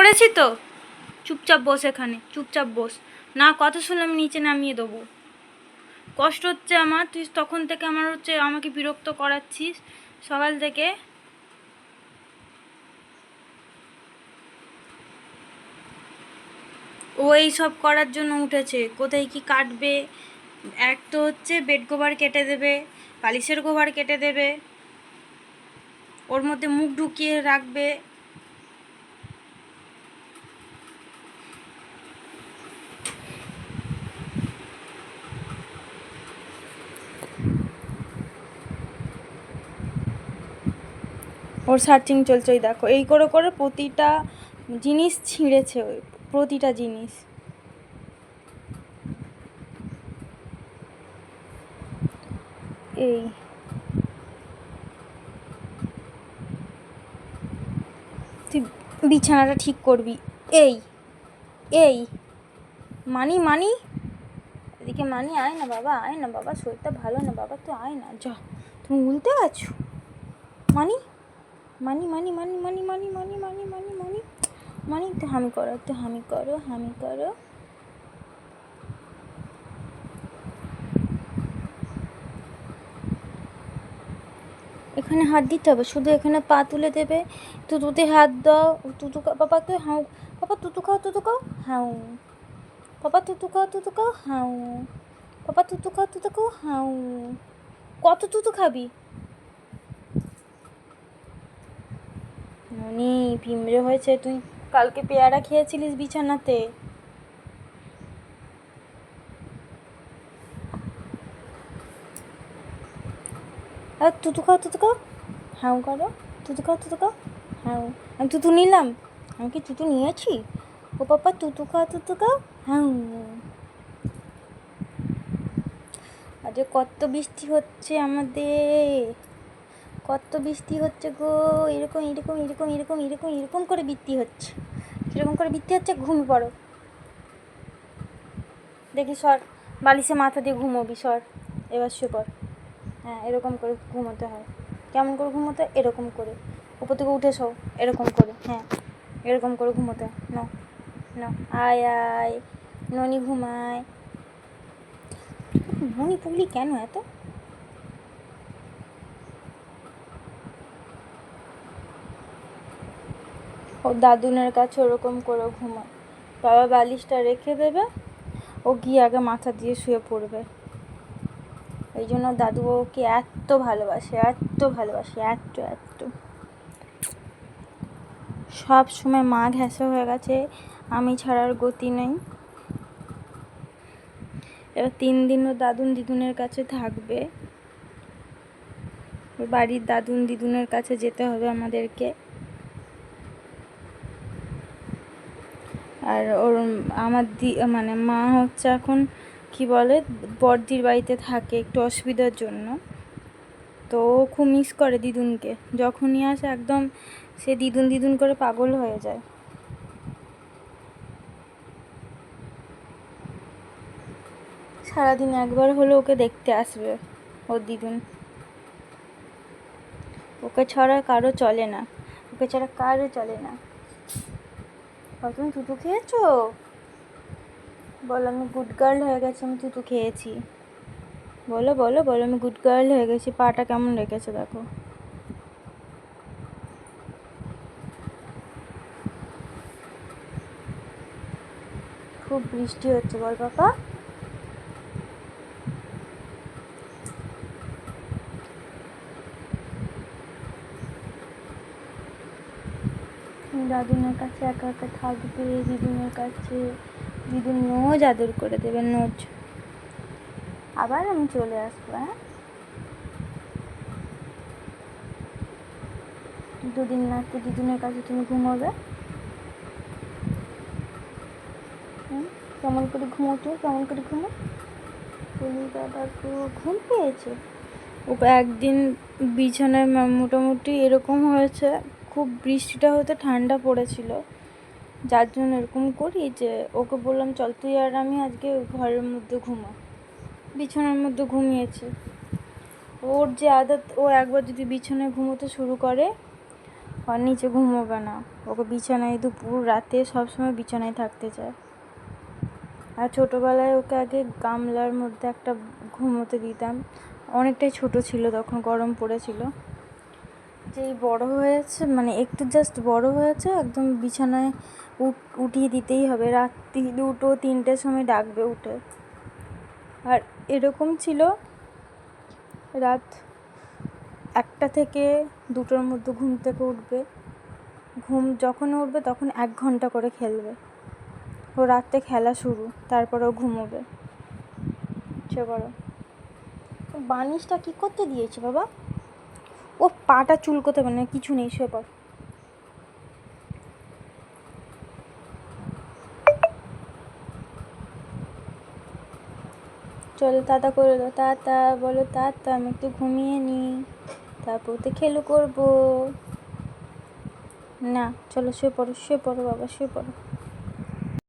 করেছি তো, চুপচাপ বস এখানে, চুপচাপ বস। না কথা শুনলে আমি নিচে নামিয়ে দেবো। কষ্ট হচ্ছে আমার, তুই তখন থেকে আমাকে বিরক্ত করাচ্ছিস সকাল থেকে। ও এই সব করার জন্য উঠেছে, কোথায় কি কাটবে। এক তো হচ্ছে বেড কভার কেটে দেবে, বালিশের কভার কেটে দেবে, ওর মধ্যে মুখ ঢুকিয়ে রাখবে। ওর সার্চিং চলছে, ওই দেখো এই করে করে প্রতিটা জিনিস ছিঁড়েছে, ওই প্রতিটা জিনিস। এই তুই বিছানাটা ঠিক করবি। এই এই মানি মানি এদিকে মানি, আয় না বাবা, আয় না বাবা, শরীরটা ভালো না বাবা, তুই আয় না, যা। তুমি উল্টে গেছো। মানি মানি মানি মানি মানি মানি মানি মানি মানি মানি মানি একটু হামি করো, একটু হামি করো, হামি করো। এখানে হাত দিতে হবে, শুধু এখানে পা তুলে দেবে, তুতুতে হাত দাও, তুতু পাপাকে হাউ, পাপা তুতু খাও, তুতু খাও, হাউ, পাপা তুতু খাও, তুতু খাও, হাউ, পাপা তুতু খাও, তুতু খাও, হাউ। কত তুতু খাবি? মনি পিমড়ে হয়েছে, তুই কালকে পেয়ারা খেয়েছিলিস বিছানাতে। আর তুতু খাও, তুতু খাও, হাউ করো, তুতু খাও, তুতু খাও, হাউ। আমি তুতু নিলাম? আমি কি তুতু নিয়েছি? ও পাপা তুতু খাও, তুতু খাও, হাউ। আজ কত বৃষ্টি হচ্ছে আমাদের, কত বৃষ্টি হচ্ছে গো। এরকম এরকম এরকম এরকম এরকম এরকম করে বৃষ্টি হচ্ছে, কীরকম করে বৃষ্টি হচ্ছে। ঘুমিয়ে পড়ো দেখি, সর, বালিশে মাথা দিয়ে ঘুমোবি, সর। এবার শুয়ে পড়। হ্যাঁ, এরকম করে ঘুমোতে হয়। কেমন করে ঘুমোতে? এরকম করে, উপর থেকে উঠে শো, এরকম করে। হ্যাঁ, এরকম করে ঘুমোতে হয়। ন ন আয় আয়, ননি ঘুমায়। ননি পুগলি কেন এত? ও দাদুনের কাছে ওরকম করে ঘুমায়, বাবা বালিশটা রেখে দেবে, ও গিয়ে আগে মাথা দিয়ে শুয়ে পড়বে। এই জন্য দাদু ওকে এত ভালোবাসে, এত ভালোবাসে, এত এত। সব সময় মা ঘেঁষা হয়ে গেছে, আমি ছাড়ার গতি নেই। এবার 3 দিনও দাদুন দিদুনের কাছে থাকবে, বাড়ির দাদুন দিদুনের কাছে যেতে হবে আমাদেরকে। আর ওর আমার মানে মা হচ্ছে এখন কি বলে, বড়দির বাড়িতে থাকে একটু অসুবিধার জন্য, তো ও খুব মিস করে দিদুনকে। যখনই আসে একদম সে দিদুন দিদুন করে পাগল হয়ে যায়। সারাদিন একবার হলে ওকে দেখতে আসবে ওর দিদুন। ওকে ছাড়া কারো চলে না, ওকে ছাড়া কারো চলে না। তুমি তুতু খেয়েছো? বলো আমি গুড গার্ল হয়ে গেছি, আমি তুতু খেয়েছি। বলো বলো বলো, আমি গুড গার্ল হয়ে গেছি। পাটা কেমন রেখেছে দেখো। খুব বৃষ্টি হচ্ছে বল পাপা। দাদুনের কাছে একা একা থাকবে, দিদুনের কাছে, দিদুন নোজ আদর করে দেবে, নোজ। আবার আমি চলে আসবো। হ্যাঁ, 2 দিন না একটু দিদুনের কাছে তুমি ঘুমোবে। কেমন করে ঘুমো তুমি, কেমন করে ঘুমো? তুমি বাবা ঘুম পেয়েছে। ওকে একদিন বিছানায় মোটামুটি এরকম হয়েছে, খুব বৃষ্টিটা হতে ঠান্ডা পড়েছিল, যার জন্য এরকম করি যে ওকে বললাম চল তুই আর আমি আজকে ঘরের মধ্যে ঘুমা। বিছানার মধ্যে ঘুমিয়েছি। ওর যে আদত, ও একবার যদি বিছানায় ঘুমোতে শুরু করে আর নিচে ঘুমোবে না। ওকে বিছানায় দুপুর রাতে সবসময় বিছানায় থাকতে চায়। আর ছোটোবেলায় ওকে আগে গামলার মধ্যে একটা ঘুমোতে দিতাম, অনেকটাই ছোট ছিল তখন, গরম পড়েছিল। যেই বড় হয়েছে, মানে একটু জাস্ট বড় হয়েছে, একদম বিছানায় উঠিয়ে দিতেই হবে। রাত্রি 2-3টের সময় ডাকবে উঠে। আর এরকম ছিল রাত 1টা থেকে 2টোর মধ্যে ঘুম থেকে উঠবে। ঘুম যখন উঠবে তখন 1 ঘন্টা করে খেলবে। ও রাত্রে খেলা শুরু, তারপর ও ঘুমোবে। সে বড় বানিশটা কী করতে দিয়েছে বাবা? ও পাটা চুলকোতে পারে না, কিছু নেই, শুয়ে পড়। চলো টাটা করে দাও, টাটা বলো, টাটা, আমি একটু ঘুমিয়ে নিই, তারপর তো খেলো করবো। না চলো শুয়ে পড়ো, শুয়ে পড়ো বাবা, শুয়ে পড়ো।